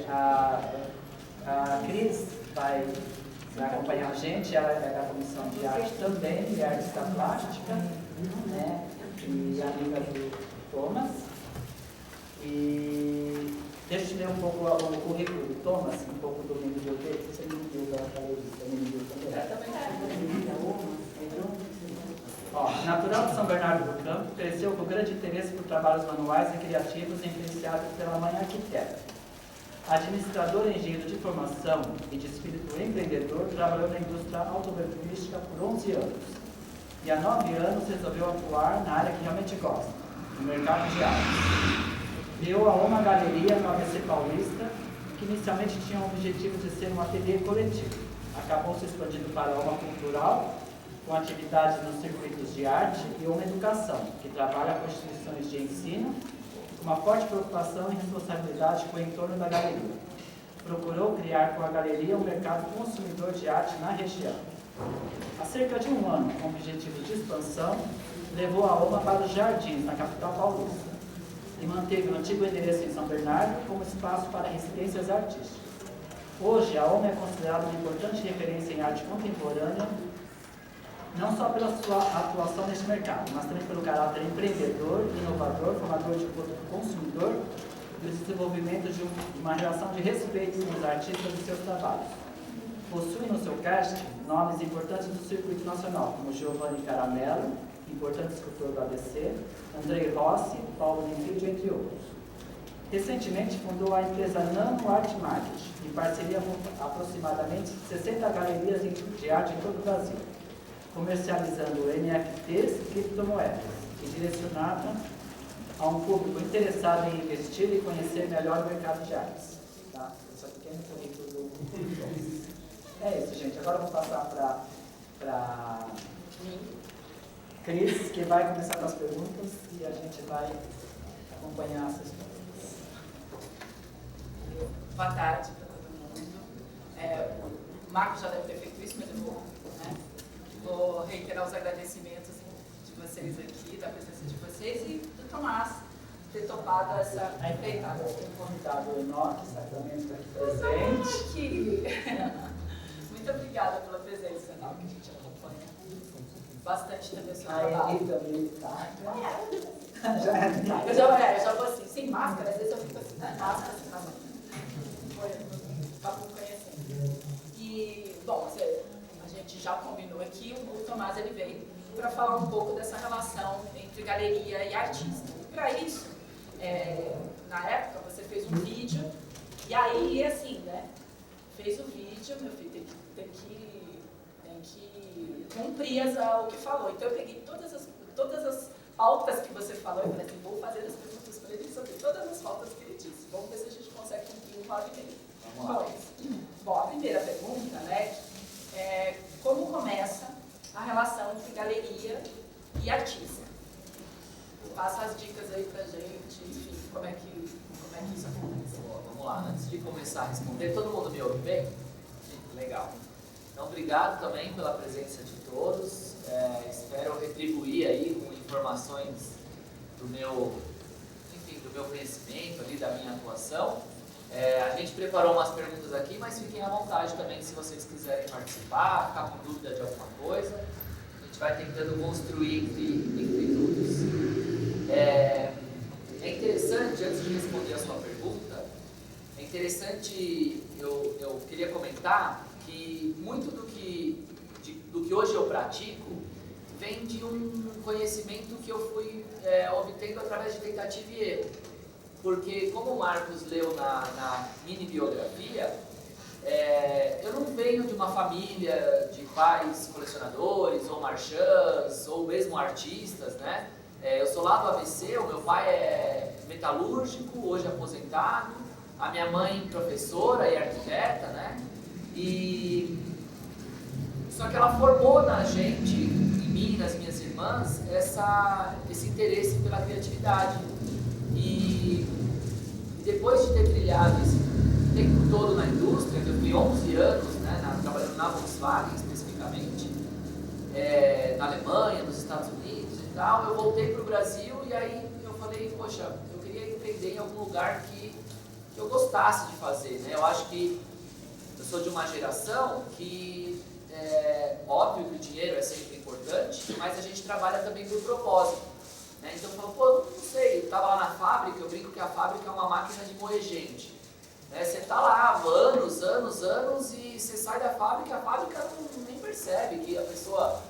a Cris vai acompanhar a gente, ela é da comissão de arte também, de artista plástica, né? E amiga do Thomas. E deixa eu te ler um pouco o currículo do Thomas, um pouco do menino de Odeio, você me viu da menino também. Ó, natural de São Bernardo do Campo, cresceu com grande interesse por trabalhos manuais e criativos, influenciado pela mãe arquiteta. Administrador e engenheiro de formação e de espírito empreendedor, trabalhou na indústria automobilística por 11 anos. E há 9 anos resolveu atuar na área que realmente gosta, no mercado de arte. Criou a OMA Galeria no ABC Paulista, que inicialmente tinha o objetivo de ser um ateliê coletivo. Acabou se expandindo para a OMA Cultural, com atividades nos circuitos de arte, e OMA Educação, que trabalha com instituições de ensino, com uma forte preocupação e responsabilidade com o entorno da galeria. Procurou criar com a galeria um mercado consumidor de arte na região. Há cerca de um ano, com o objetivo de expansão, levou a OMA para os Jardins, na capital paulista, e manteve o antigo endereço em São Bernardo como espaço para residências artísticas. Hoje, a OMA é considerada uma importante referência em arte contemporânea, não só pela sua atuação neste mercado, mas também pelo caráter empreendedor, inovador, formador de consumidor e o desenvolvimento de uma relação de respeito com os artistas e seus trabalhos. Possui no seu cast nomes importantes do circuito nacional, como Giovanni Caramello, importante escultor do ABC, Andrei Rossi, Paulo Limpidio, entre outros. Recentemente fundou a empresa Nano Art Market, em parceria com aproximadamente 60 galerias de arte em todo o Brasil, comercializando NFTs e criptomoedas, e direcionada a um público interessado em investir e conhecer melhor o mercado de artes. Tá? Esse é um pequeno currículo do É isso, gente. Agora eu vou passar para Cris, que vai começar com as perguntas e a gente vai acompanhar as respostas. Boa tarde para todo mundo. O Marco já deve ter feito isso, mas eu vou reiterar os agradecimentos de vocês aqui, da presença de vocês e do Tomás ter topado essa empreitada. Tem um convidado Enoque, certamente, aqui presente. Muito obrigada pela presença, Enoque, que a gente acompanha bastante também o seu A trabalho. Eni também está. Eu já vou assim, sem máscara, às vezes eu fico assim, sem máscara, sem máscara. Acabo me conhecendo. E, bom, a gente já combinou aqui, o Tomás ele veio para falar um pouco dessa relação entre galeria e artista. E para isso, na época, você fez um vídeo, e aí, assim, né, fez o vídeo, meu filho, tem que cumprir o que falou. Então, eu peguei todas as pautas que você falou e falei assim, vou fazer as perguntas para ele sobre todas as pautas que ele disse. Vamos ver se a gente consegue cumprir uma hora e meia. Bom, a primeira pergunta, né, é como começa a relação entre galeria e artista? Passa as dicas aí pra gente, enfim, como é que isso acontece? Bom, vamos lá, antes de começar a responder, todo mundo me ouve bem? Legal. Então, obrigado também pela presença de todos. Espero retribuir aí com informações do meu conhecimento ali, da minha atuação. A gente preparou umas perguntas aqui, mas fiquem à vontade também se vocês quiserem participar, ficar com dúvida de alguma coisa. A gente vai tentando construir entre todos. É interessante, antes de responder a sua pergunta, é interessante, eu queria comentar que muito do que hoje eu pratico vem de um conhecimento que eu fui obtendo através de tentativa e erro. Porque, como o Marcos leu na mini biografia, eu não venho de uma família de pais colecionadores, ou marchands, ou mesmo artistas, né? Eu sou lá do ABC, o meu pai é metalúrgico, hoje aposentado, a minha mãe professora e arquiteta, né? Só que ela formou na gente, em mim e nas minhas irmãs, esse interesse pela criatividade. E depois de ter trilhado esse tempo todo na indústria, eu fui 11 anos, né, trabalhando na Volkswagen especificamente, na Alemanha, nos Estados Unidos e tal, eu voltei para o Brasil e aí eu falei, poxa, eu queria empreender em algum lugar que eu gostasse de fazer, né? Eu acho que eu sou de uma geração que, óbvio que o dinheiro é sempre importante, mas a gente trabalha também por propósito, né? Então eu falo, pô, não sei, eu estava lá na fábrica, eu brinco que a fábrica é uma máquina de moer gente, né? Você está lá há anos, e você sai da fábrica, a fábrica nem percebe que a pessoa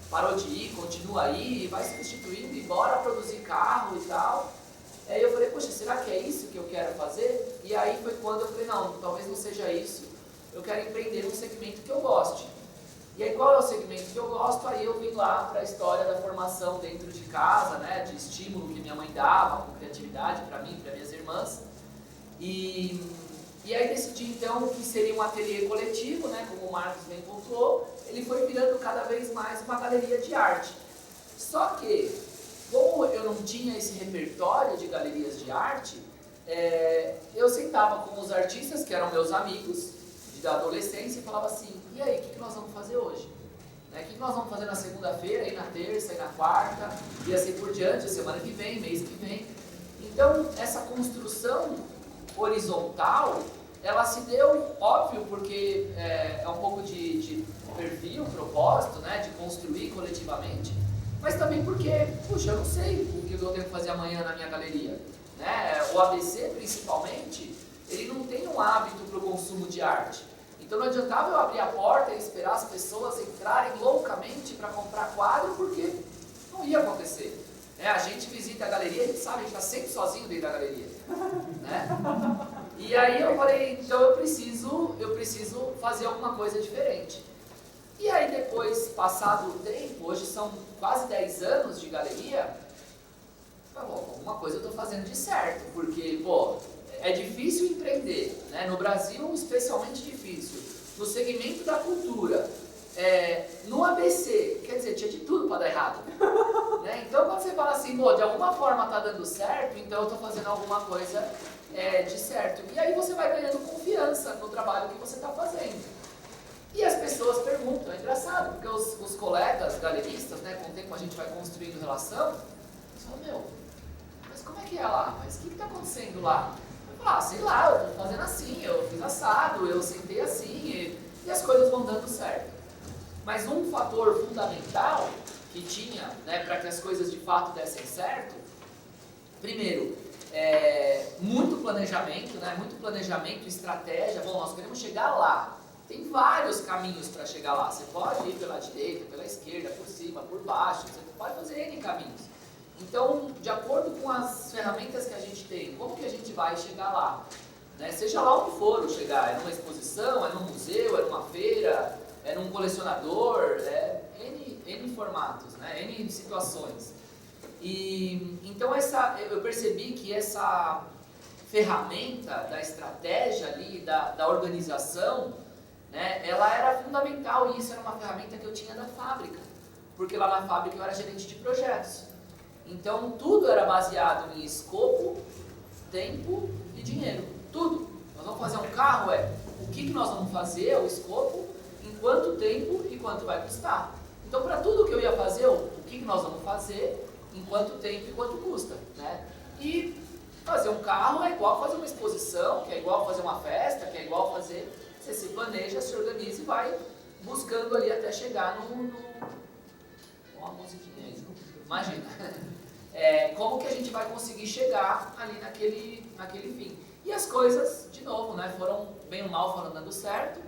parou de ir, continua aí, vai substituindo, embora produzir carro e tal. Aí eu falei, poxa, será que é isso que eu quero fazer? E aí foi quando eu falei, não, talvez não seja isso, eu quero empreender num segmento que eu goste. E aí qual é o segmento que eu gosto? Aí eu vim lá para a história da formação dentro de casa, né, de estímulo que minha mãe dava, com criatividade para mim, para minhas irmãs. E aí decidi então que seria um ateliê coletivo, né, como o Marcos bem pontuou, ele foi virando cada vez mais uma galeria de arte. Só que, como eu não tinha esse repertório de galerias de arte, eu sentava com os artistas, que eram meus amigos, da adolescência, e falava assim, e aí, o que nós vamos fazer hoje? O que nós vamos fazer na segunda-feira, e na terça, e na quarta, e assim por diante, semana que vem, mês que vem. Então, essa construção horizontal, ela se deu, óbvio, porque é um pouco de perfil, propósito, né, de construir coletivamente, mas também porque, puxa, eu não sei o que eu tenho que fazer amanhã na minha galeria, né? O ABC, principalmente, ele não tem um hábito para o consumo de arte. Então não adiantava eu abrir a porta e esperar as pessoas entrarem loucamente para comprar quadro, porque não ia acontecer. A gente visita a galeria, a gente sabe, a gente está sempre sozinho dentro da galeria, né? E aí eu falei, então eu preciso fazer alguma coisa diferente. E aí depois, passado o tempo, hoje são quase 10 anos de galeria, alguma coisa eu estou fazendo de certo, porque, pô, é difícil empreender, né? No Brasil especialmente difícil, no segmento da cultura, no ABC, quer dizer, tinha de tudo para dar errado, né? Então quando você fala assim, pô, de alguma forma está dando certo, então eu estou fazendo alguma coisa de certo. E aí você vai ganhando confiança no trabalho que você está fazendo. E as pessoas perguntam, é engraçado, porque os colegas galeristas, né, com o tempo a gente vai construindo relação, eles falam, meu, mas como é que é lá? Mas o que está acontecendo lá? Eu falo, sei lá, eu estou fazendo assim, eu fiz assado, eu sentei assim, e as coisas vão dando certo. Mas um fator fundamental que tinha, né, para que as coisas de fato dessem certo, primeiro, muito planejamento, né, muito planejamento, estratégia. Bom, nós queremos chegar lá. Tem vários caminhos para chegar lá. Você pode ir pela direita, pela esquerda, por cima, por baixo, você pode fazer N caminhos. Então, de acordo com as ferramentas que a gente tem, como que a gente vai chegar lá? Né? Seja lá onde for chegar, é numa exposição, é num museu, é numa feira, é num colecionador, N formatos, né? N situações. E então eu percebi que essa ferramenta da estratégia ali, da organização, né, ela era fundamental, e isso era uma ferramenta que eu tinha da fábrica, porque lá na fábrica eu era gerente de projetos. Então tudo era baseado em escopo, tempo e dinheiro. Tudo. Nós vamos fazer um carro, o que nós vamos fazer, o escopo, em quanto tempo e quanto vai custar. Então para tudo que eu ia fazer, o que nós vamos fazer, em quanto tempo e quanto custa, né? E fazer um carro é igual fazer uma exposição, que é igual fazer uma festa, que é igual fazer... Você se planeja, se organiza e vai buscando ali até chegar uma musiquinha aí, imagina. Como que a gente vai conseguir chegar ali naquele fim. E as coisas, de novo, né, foram, bem ou mal, foram dando certo,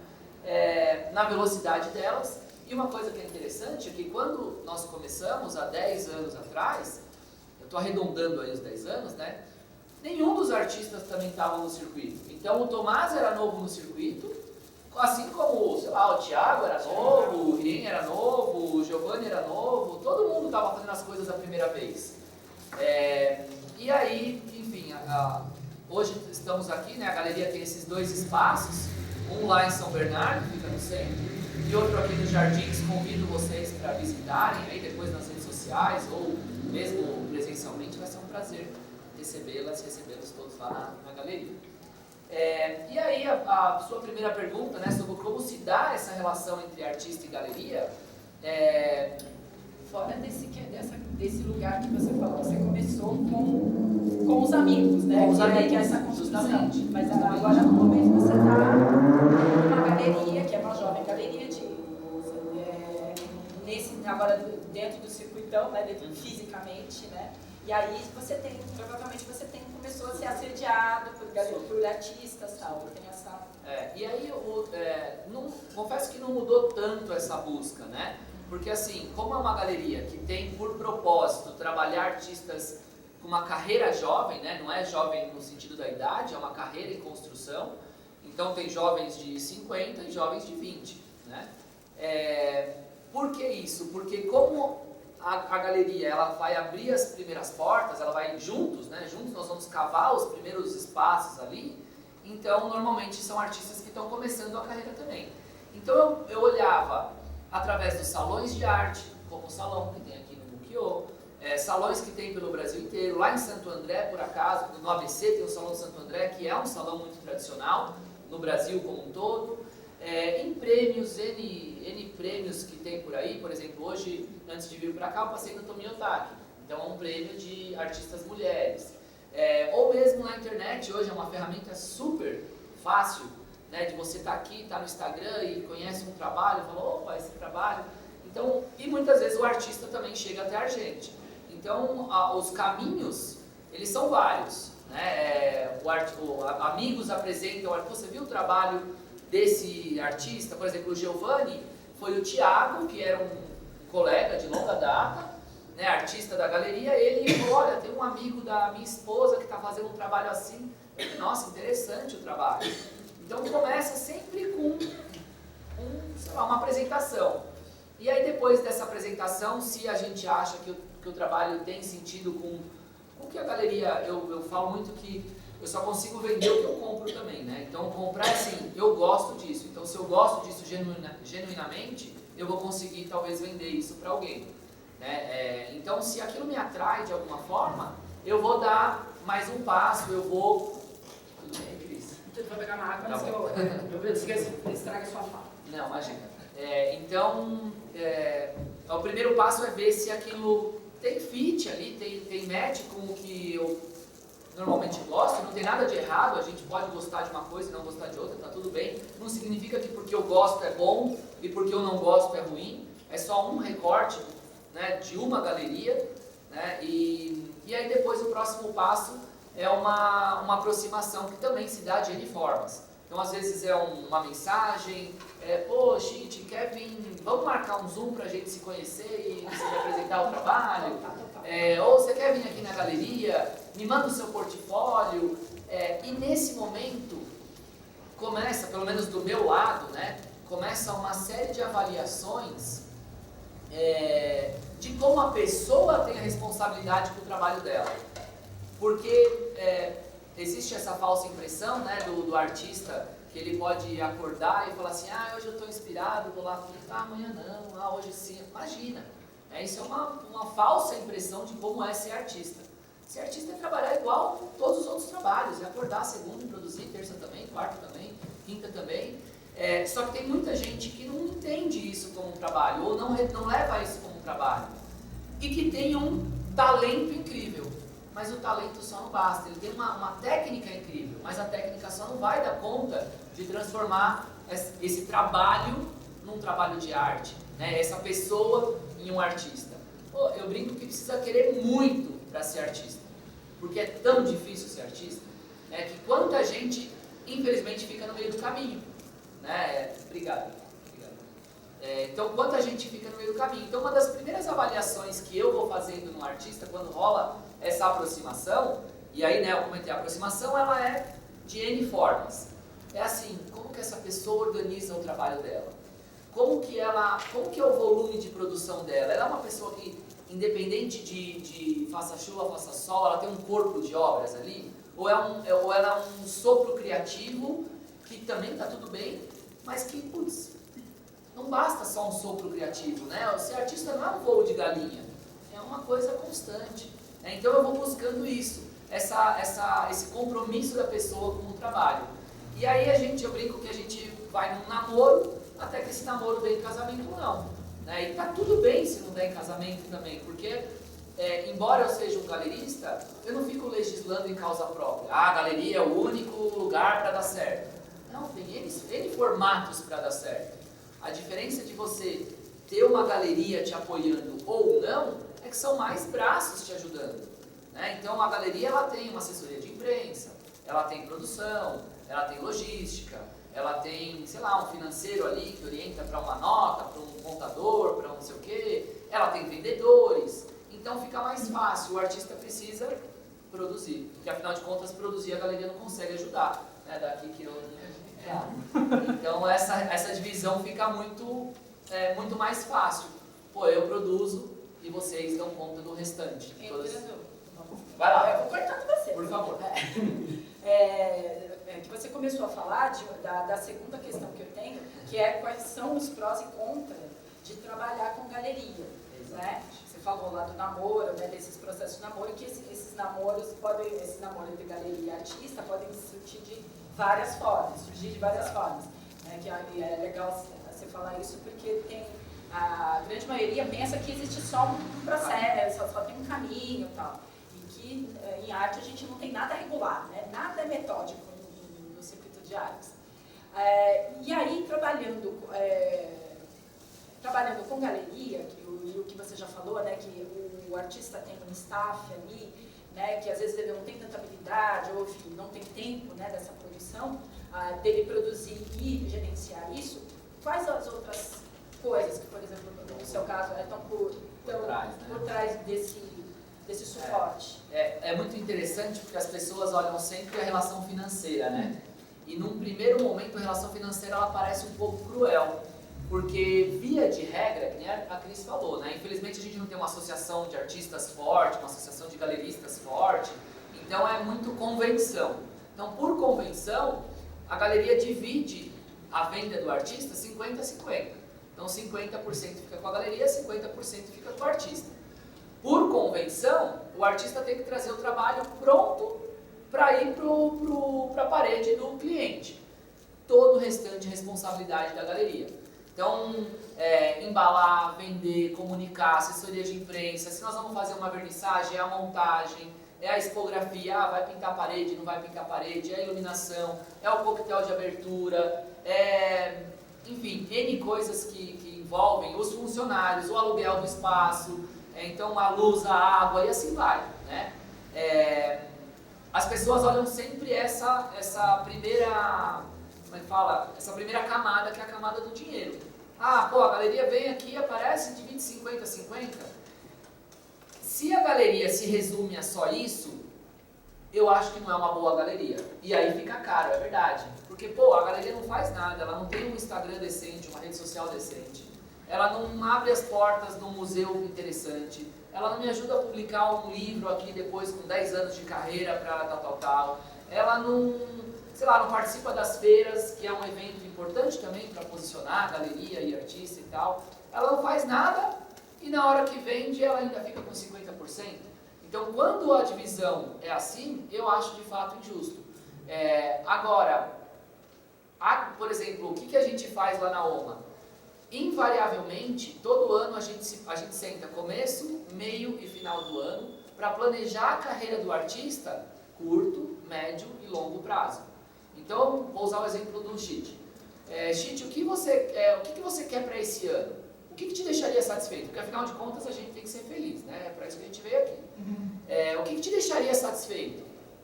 na velocidade delas. E uma coisa que é interessante é que quando nós começamos, há 10 anos atrás, eu estou arredondando aí os 10 anos, né? Nenhum dos artistas também estava no circuito. Então o Tomás era novo no circuito, assim como, sei lá, o Thiago era novo, o Ren era novo, o Giovanni era novo, todo mundo estava fazendo as coisas a primeira vez. E aí, enfim, hoje estamos aqui, né? A galeria tem esses 2 espaços, um lá em São Bernardo, fica no centro, e outro aqui nos Jardins. Convido vocês para visitarem aí depois nas redes sociais ou mesmo presencialmente, vai ser um prazer recebê-los todos lá na galeria. E aí a sua primeira pergunta, né, sobre como se dá essa relação entre artista e galeria, fora desse lugar que você falou, você começou com os amigos, né? Com os amigos, que é essa construção. justamente. Mas agora, no momento, você está numa galeria, que é uma jovem galeria agora dentro do circuitão, né? Dentro fisicamente, né? E aí provavelmente começou a ser assediado por artistas e tal. Tem essa... E aí, confesso que não mudou tanto essa busca, né? Porque assim, como é uma galeria que tem por propósito trabalhar artistas com uma carreira jovem, né? Não é jovem no sentido da idade, é uma carreira em construção. Então tem jovens de 50 e jovens de 20, né? Por que isso? Porque como a galeria ela vai abrir as primeiras portas, ela vai juntos, né? Juntos nós vamos cavar os primeiros espaços ali. Então normalmente são artistas que estão começando a carreira também. Então eu olhava através dos salões de arte, como o salão que tem aqui no Mukiô, salões que tem pelo Brasil inteiro. Lá em Santo André, por acaso, no ABC tem o Salão de Santo André, que é um salão muito tradicional no Brasil como um todo. Em prêmios, N prêmios que tem por aí. Por exemplo, hoje, antes de vir para cá, eu passei no Tomi Otaki. Então é um prêmio de artistas mulheres. Ou mesmo na internet, hoje é uma ferramenta super fácil, né, de você estar aqui, estar no Instagram e conhece um trabalho, fala, opa, esse trabalho. Então, e muitas vezes o artista também chega até a gente. Então, os caminhos, eles são vários, né? Amigos apresentam, você viu o trabalho desse artista? Por exemplo, o Giovanni foi o Thiago, que era um colega de longa data, né, artista da galeria. Ele falou, olha, tem um amigo da minha esposa que está fazendo um trabalho assim. Nossa, interessante o trabalho. Então começa sempre com uma apresentação. E aí depois dessa apresentação, se a gente acha que o trabalho tem sentido com o que a galeria, eu falo muito que eu só consigo vender o que eu compro também, né? Então comprar assim, eu gosto disso. Então se eu gosto disso genuinamente, eu vou conseguir talvez vender isso para alguém, né? Então se aquilo me atrai de alguma forma, eu vou dar mais um passo, eu vou... Tudo bem, Cris? Você vai pegar uma água, Tá mas eu esqueci, estraga a sua fala. Não, imagina. Então, o primeiro passo é ver se aquilo tem fit ali, tem match com o que eu normalmente gosto. Não tem nada de errado, a gente pode gostar de uma coisa e não gostar de outra, tá tudo bem. Não significa que porque eu gosto é bom e porque eu não gosto é ruim. É só um recorte, né, de uma galeria, né, e aí depois o próximo passo é uma aproximação que também se dá de N formas. Então, às vezes é uma mensagem, pô, Chit, quer vir, vamos marcar um Zoom para a gente se conhecer e você me apresentar o trabalho? Ou você quer vir aqui na galeria, me manda o seu portfólio. E nesse momento, começa, pelo menos do meu lado, né, começa uma série de avaliações de como a pessoa tem a responsabilidade com o trabalho dela. Porque existe essa falsa impressão, né, do artista, que ele pode acordar e falar assim, hoje eu estou inspirado, vou lá pintar, amanhã não, hoje sim. Imagina, isso é uma falsa impressão de como é ser artista. Ser artista é trabalhar igual todos os outros trabalhos, é acordar segunda e produzir, terça também, quarta também, quinta também. Só que tem muita gente que não entende isso como um trabalho, ou não leva isso como um trabalho, e que tem um talento incrível. Mas o talento só não basta, ele tem uma técnica incrível, mas a técnica só não vai dar conta de transformar esse trabalho num trabalho de arte, né? Essa pessoa em um artista. Eu brinco que precisa querer muito para ser artista, porque é tão difícil ser artista, né, que quanta gente, infelizmente, fica no meio do caminho, né? Obrigado. Então, quanta gente fica no meio do caminho. Então, uma das primeiras avaliações que eu vou fazendo no artista, quando rola essa aproximação, e aí, né, eu comentei, a aproximação, ela é de N formas. É assim, como que essa pessoa organiza o trabalho dela? Como que é o volume de produção dela? Ela é uma pessoa que, independente de faça chuva, faça sol, ela tem um corpo de obras ali? Ou ela é um sopro criativo, que também está tudo bem, mas que, putz, não basta só um sopro criativo, né? Ser artista não é um voo de galinha, é uma coisa constante. Então eu vou buscando isso, esse compromisso da pessoa com o trabalho. E aí eu brinco que a gente vai num namoro, até que esse namoro dê em casamento ou não. né? E tá tudo bem se não der em casamento também, porque embora eu seja um galerista, eu não fico legislando em causa própria. Ah, a galeria é o único lugar para dar certo. Não, tem N formatos para dar certo. A diferença de você ter uma galeria te apoiando ou não, é que são mais braços te ajudando, né? Então a galeria ela tem uma assessoria de imprensa, ela tem produção, ela tem logística, ela tem, sei lá, um financeiro ali que orienta para uma nota, para um contador, para um não sei o quê, ela tem vendedores, então fica mais fácil, o artista precisa produzir, porque afinal de contas produzir a galeria não consegue ajudar, né? Daqui que eu... Então essa divisão fica muito mais fácil. Pô, eu produzo e vocês dão conta do restante. Vai lá. Eu vou cortar com você. Por favor. Que você começou a falar da segunda questão que eu tenho, que é quais são os prós e contras de trabalhar com galeria. Né? Você falou lá do namoro, né, desses processos de namoro, que esses namoros esse namoro entre galeria e artista podem surgir de várias formas, né? Que é legal você falar isso porque a grande maioria pensa que existe só um processo, só tem um caminho e tal. E que em arte a gente não tem nada regular, né? Nada é metódico no circuito de artes. E aí, trabalhando com galeria, o que você já falou, né, que o artista tem um staff ali, né, que às vezes ele não tem tanta habilidade, ou enfim, não tem tempo, né, dessa produção, dele produzir e gerenciar isso, quais as outras coisas que, por exemplo, no seu caso, estão por trás desse suporte? É muito interessante porque as pessoas olham sempre a relação financeira, né? E num primeiro momento a relação financeira ela parece um pouco cruel, porque via de regra, que nem a Cris falou, né? Infelizmente a gente não tem uma associação de artistas forte, uma associação de galeristas forte, então é muito convenção. Então por convenção, a galeria divide a venda do artista 50-50. Então 50% fica com a galeria, 50% fica com o artista. Por convenção, o artista tem que trazer o trabalho pronto para ir para a parede do cliente. Todo o restante é responsabilidade da galeria. Então, embalar, vender, comunicar, assessoria de imprensa, se nós vamos fazer uma vernissagem, é a montagem, é a expografia, vai pintar a parede, não vai pintar a parede, é a iluminação, é o coquetel de abertura, enfim, N coisas que envolvem os funcionários, o aluguel do espaço, então a luz, a água e assim vai, né? As pessoas olham sempre essa primeira, como é que fala? Essa primeira camada, que é a camada do dinheiro. Ah, pô, a galeria vem aqui, aparece, divide 50-50. Se a galeria se resume a só isso, eu acho que não é uma boa galeria. E aí fica caro, é verdade. Porque, pô, a galeria não faz nada, ela não tem um Instagram decente, uma rede social decente. Ela não abre as portas de um museu interessante. Ela não me ajuda a publicar um livro aqui depois com 10 anos de carreira para tal. Ela não, sei lá, não participa das feiras, que é um evento importante também para posicionar a galeria e artista e tal. Ela não faz nada e na hora que vende ela ainda fica com 50%. Então, quando a divisão é assim, eu acho de fato injusto. Agora, por exemplo, o que a gente faz lá na OMA? Invariavelmente, todo ano a gente senta começo, meio e final do ano para planejar a carreira do artista curto, médio e longo prazo. Então, vou usar o exemplo do Chit. Chit, o que você quer para esse ano? O que te deixaria satisfeito? Porque afinal de contas a gente tem que ser feliz, né? É para isso que a gente veio aqui. O que te deixaria satisfeito?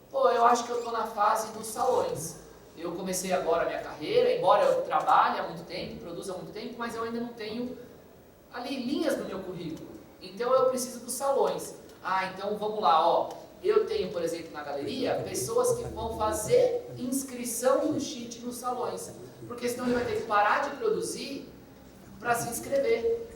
Pô, eu acho que eu estou na fase dos salões. Eu comecei agora a minha carreira, embora eu trabalhe há muito tempo, produza há muito tempo, mas eu ainda não tenho ali linhas no meu currículo. Então eu preciso dos salões. Então vamos lá, ó. Eu tenho, por exemplo, na galeria, pessoas que vão fazer inscrição no Chit nos salões. Porque senão ele vai ter que parar de produzir para se inscrever,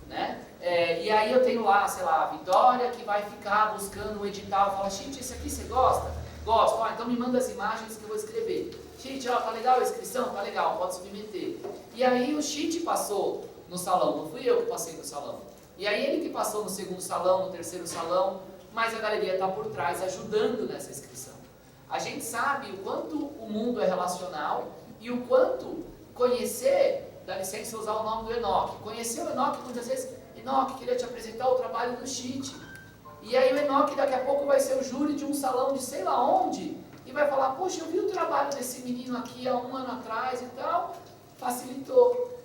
né? E aí eu tenho lá, sei lá, a Vitória, que vai ficar buscando o edital, fala, Chit, esse aqui você gosta? Gosto, então me manda as imagens que eu vou escrever. Chit, tá legal a inscrição? Tá legal, pode submeter. E aí o Chit passou no salão, não fui eu que passei no salão. E aí ele que passou no segundo salão, no terceiro salão, mas a galeria está por trás ajudando nessa inscrição. A gente sabe o quanto o mundo é relacional e o quanto conhecer dá licença usar o nome do Enoque. Conheceu o Enoque muitas vezes, Enoque, queria te apresentar o trabalho do Chit. E aí o Enoque daqui a pouco vai ser o júri de um salão de sei lá onde, e vai falar, poxa, eu vi o trabalho desse menino aqui há um ano atrás e tal, facilitou.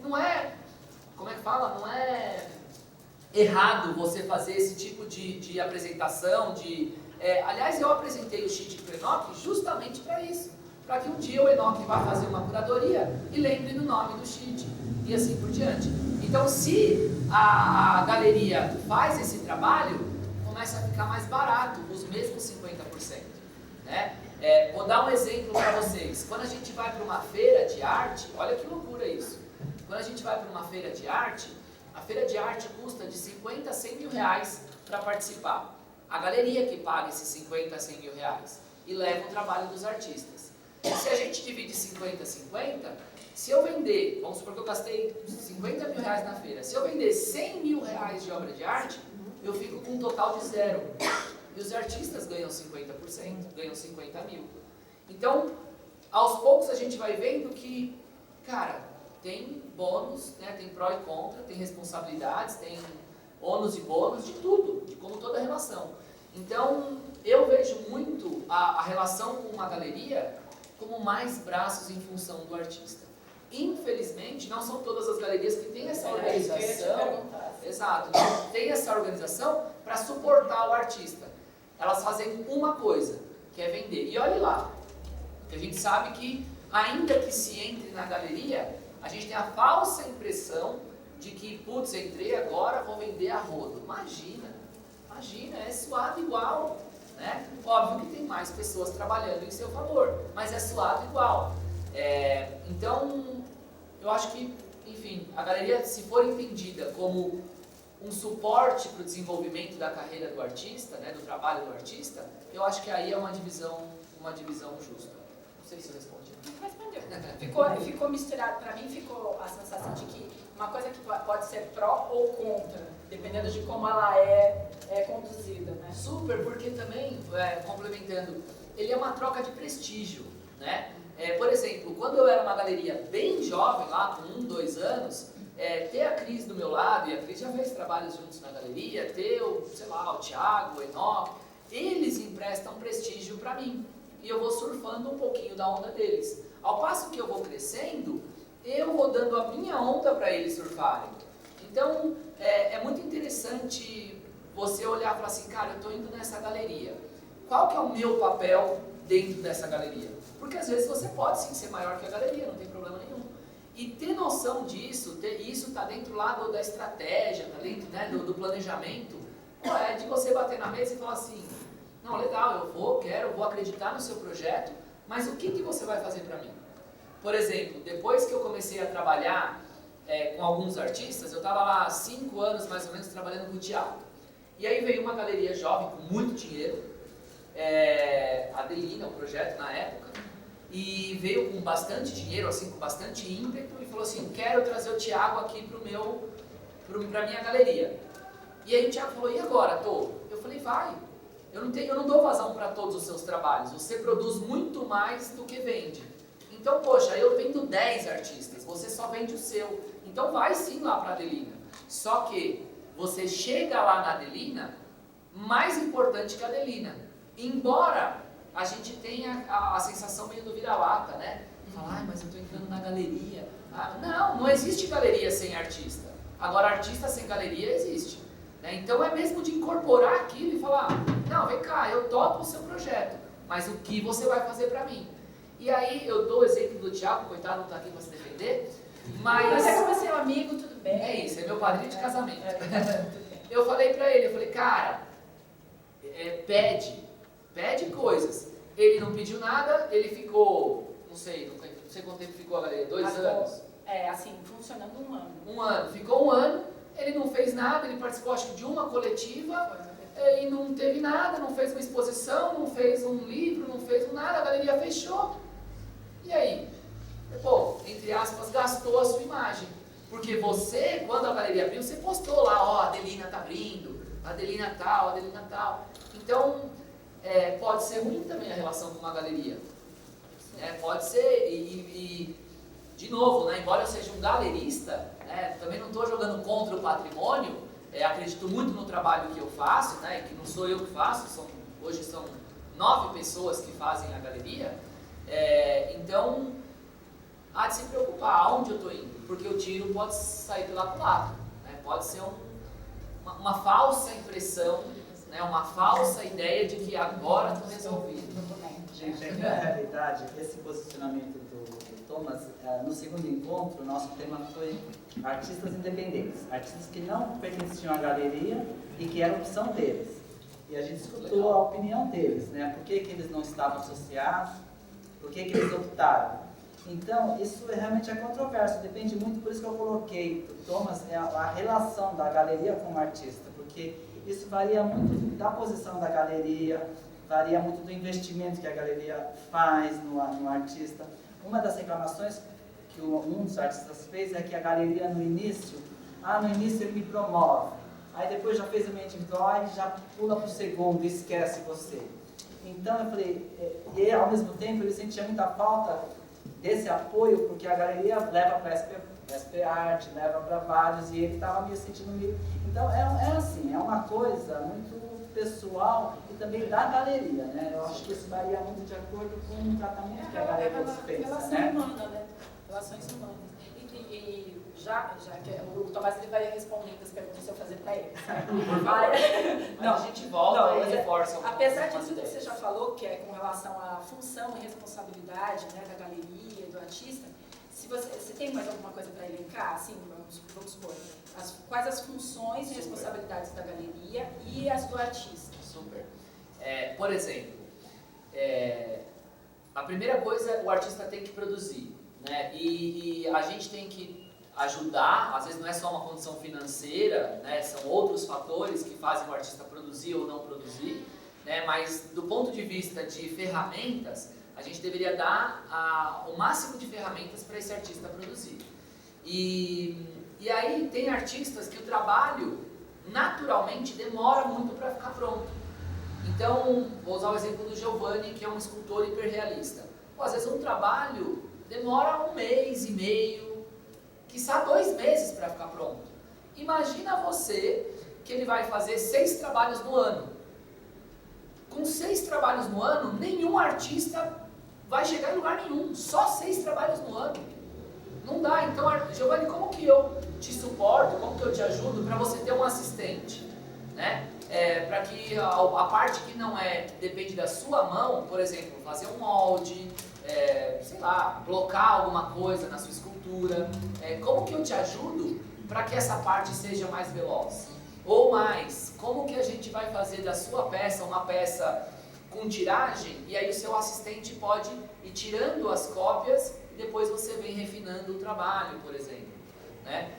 Não é, como é que fala? Não é errado você fazer esse tipo de apresentação, aliás, eu apresentei o Chit para o Enoque justamente para isso, para que um dia o Enoque vá fazer uma curadoria e lembre do nome do Chit, e assim por diante. Então, se a galeria faz esse trabalho, começa a ficar mais barato, os mesmos 50%. Né? Vou dar um exemplo para vocês. Quando a gente vai para uma feira de arte, olha que loucura isso. Quando a gente vai para uma feira de arte, a feira de arte custa de 50 a 100 mil reais para participar. A galeria que paga esses 50 a 100 mil reais e leva o trabalho dos artistas. Se a gente divide 50 a 50, se eu vender, vamos supor que eu gastei 50 mil reais na feira, se eu vender 100 mil reais de obra de arte, eu fico com um total de 0. E os artistas ganham 50%, ganham 50 mil. Então, aos poucos a gente vai vendo que, cara, tem bônus, né, tem pró e contra, tem responsabilidades, tem ônus e bônus, de tudo, de como toda relação. Então, eu vejo muito a relação com uma galeria como mais braços em função do artista. Infelizmente, não são todas as galerias que têm essa organização. Exato, tem essa organização para suportar o artista. Elas fazem uma coisa, que é vender. E olhe lá, que a gente sabe que, ainda que se entre na galeria, a gente tem a falsa impressão de que, putz, entrei agora, vou vender a rodo. Imagina, é suado igual. Né? Óbvio que tem mais pessoas trabalhando em seu favor, mas é suado igual. Então, eu acho que, enfim, a galeria, se for entendida como um suporte para o desenvolvimento da carreira do artista, né, do trabalho do artista, eu acho que aí é uma divisão justa. Não sei se eu respondi. Respondeu. Ficou misturado. Para mim, ficou a sensação de que uma coisa que pode ser pró ou contra, dependendo de como ela é conduzida. Né? Super, porque também, complementando, ele é uma troca de prestígio, né? Por exemplo, quando eu era uma galeria bem jovem, lá com 1, 2 anos, ter a Cris do meu lado, e a Cris já fez trabalhos juntos na galeria, ter o Thiago, o Enoque, eles emprestam prestígio para mim. E eu vou surfando um pouquinho da onda deles. Ao passo que eu vou crescendo, eu vou dando a minha onda para eles surfarem. Então, é muito interessante você olhar e falar assim, cara, eu estou indo nessa galeria. Qual que é o meu papel dentro dessa galeria? Porque às vezes você pode sim ser maior que a galeria, não tem problema nenhum. E ter noção disso, isso está dentro lá da estratégia, está dentro, né, do planejamento, de você bater na mesa e falar assim, não, legal, eu vou acreditar no seu projeto, mas o que você vai fazer para mim? Por exemplo, depois que eu comecei a trabalhar com alguns artistas, eu estava lá há 5 anos mais ou menos trabalhando com o Thiago. E aí veio uma galeria jovem com muito dinheiro, a Adelina, o projeto na época, e veio com bastante dinheiro, assim, com bastante ímpeto, e falou assim, quero trazer o Thiago aqui para minha galeria. E aí o Thiago falou, e agora, Tô? Eu falei, vai, eu não dou vazão para todos os seus trabalhos, você produz muito mais do que vende. Então, poxa, eu vendo 10 artistas, você só vende o seu, então vai sim lá para a Adelina. Só que você chega lá na Adelina, mais importante que a Adelina, embora a gente tenha a sensação meio do vira-lata, né? Falar, mas eu estou entrando na galeria. Não existe galeria sem artista. Agora, artista sem galeria existe. Né? Então, é mesmo de incorporar aquilo e falar, não, vem cá, eu topo o seu projeto, mas o que você vai fazer para mim? E aí, eu dou o exemplo do Thiago, coitado, não está aqui para se defender, mas é como seu amigo, tudo bem. É isso, é meu padrinho de casamento. Eu falei para ele, cara, pede coisas. Ele não pediu nada, ele ficou, não sei quanto tempo ficou a galeria, 2 anos? Assim, funcionando 1 ano. 1 ano, ficou 1 ano, ele não fez nada, ele participou acho que de uma coletiva, e não teve nada, não fez uma exposição, não fez um livro, não fez nada, a galeria fechou. E aí? Pô, entre aspas, gastou a sua imagem. Porque você, quando a galeria abriu, você postou lá, a Adelina tá abrindo, a Adelina tal, a Adelina tal. Então, pode ser ruim também a relação com uma galeria. Pode ser, de novo, né, embora eu seja um galerista, né, também não estou jogando contra o patrimônio, acredito muito no trabalho que eu faço, né, que não sou eu que faço, hoje são 9 pessoas que fazem a galeria, então há de se preocupar aonde eu estou indo, porque o tiro pode sair pela culatra, né, pode ser uma falsa impressão, né, uma falsa ideia de que agora estou resolvido. Gente, na realidade, esse posicionamento do Thomas, no segundo encontro, o nosso tema foi artistas independentes, artistas que não pertenciam à galeria e que era opção deles. E a gente escutou a opinião deles, né? Por que eles não estavam associados, por que eles optaram. Então, isso realmente é controverso, depende muito, por isso que eu coloquei, Thomas, a relação da galeria com o artista, porque isso varia muito da posição da galeria, varia muito do investimento que a galeria faz no artista. Uma das reclamações que um dos artistas fez é que a galeria no início ele me promove, aí depois já fez uma individual e já pula para o segundo e esquece você. Então eu falei, e ao mesmo tempo ele sentia muita falta desse apoio, porque a galeria leva para a SP Arte, leva para vários, e ele estava me sentindo meio... Então é assim, é uma coisa muito pessoal e também da galeria, né? Eu acho que isso varia muito de acordo com o tratamento que a galeria dispensa, relação né? humana, né? Relações humanas. E já que o Tomás ele vai respondendo as perguntas que eu fazer para ele. Não, a gente volta e reforça. Apesar de tudo que você já falou, que é com relação à função e responsabilidade, né, da galeria, do artista, se você tem mais alguma coisa para elencar, assim, vamos supor, quais as funções e responsabilidades da galeria e as do artista? Super. Por exemplo, a primeira coisa o artista tem que produzir, né? E a gente tem que ajudar, às vezes não é só uma condição financeira, né? São outros fatores que fazem o artista produzir ou não produzir, né? Mas do ponto de vista de ferramentas, a gente deveria dar o máximo de ferramentas para esse artista produzir. E aí tem artistas que o trabalho naturalmente demora muito para ficar pronto. Então, vou usar o exemplo do Giovanni, que é um escultor hiperrealista. Às vezes um trabalho demora 1 mês e meio, quiçá 2 meses para ficar pronto. Imagina você que ele vai fazer 6 trabalhos no ano. Com 6 trabalhos no ano, nenhum artista vai chegar em lugar nenhum. Só 6 trabalhos no ano. Não dá. Então, Giovanni, como que eu te suporto, como que eu te ajudo para você ter um assistente, né? Para que a parte que não depende da sua mão, por exemplo, fazer um molde, sei lá, blocar alguma coisa na sua escultura, como que eu te ajudo para que essa parte seja mais veloz? Ou mais, como que a gente vai fazer da sua peça uma peça com tiragem, e aí o seu assistente pode ir tirando as cópias e depois você vem refinando o trabalho, por exemplo, né?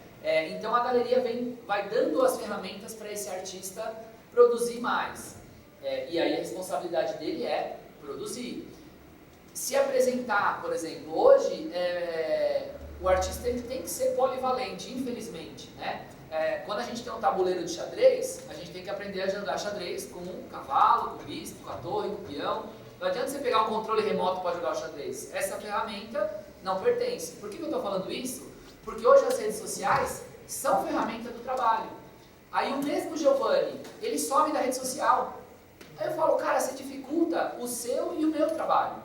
Então a galeria vai dando as ferramentas para esse artista produzir mais, e aí a responsabilidade dele é produzir. Se apresentar, por exemplo, hoje o artista ele tem que ser polivalente, infelizmente, né? Quando a gente tem um tabuleiro de xadrez, a gente tem que aprender a jogar xadrez com o cavalo, com o bispo, com a torre, com o peão. Não adianta você pegar um controle remoto para jogar o xadrez. Essa ferramenta não pertence. Por que eu estou falando isso? Porque hoje as redes sociais são ferramenta do trabalho. Aí o mesmo Giovanni, ele some da rede social. Aí eu falo, cara, você dificulta o seu e o meu trabalho.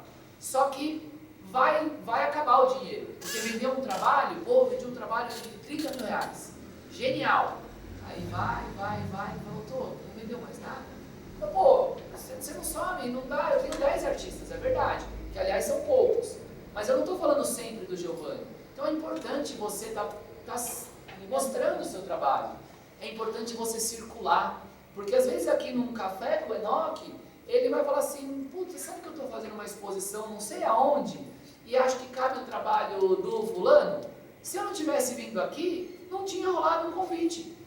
Só que vai acabar o dinheiro. Porque vender um trabalho, vendi um trabalho de 30 mil reais. Genial. Aí vai, voltou, não vendeu mais nada. Então, você não some, não dá. Eu tenho 10 artistas, é verdade. Que aliás são poucos. Mas eu não estou falando sempre do Giovanni. Então é importante você estar mostrando o seu trabalho. É importante você circular. Porque às vezes aqui num café com o Enoque, ele vai falar assim, putz, sabe que eu estou fazendo uma exposição não sei aonde, e acho que cabe o trabalho do fulano? Se eu não tivesse vindo aqui, não tinha rolado um convite.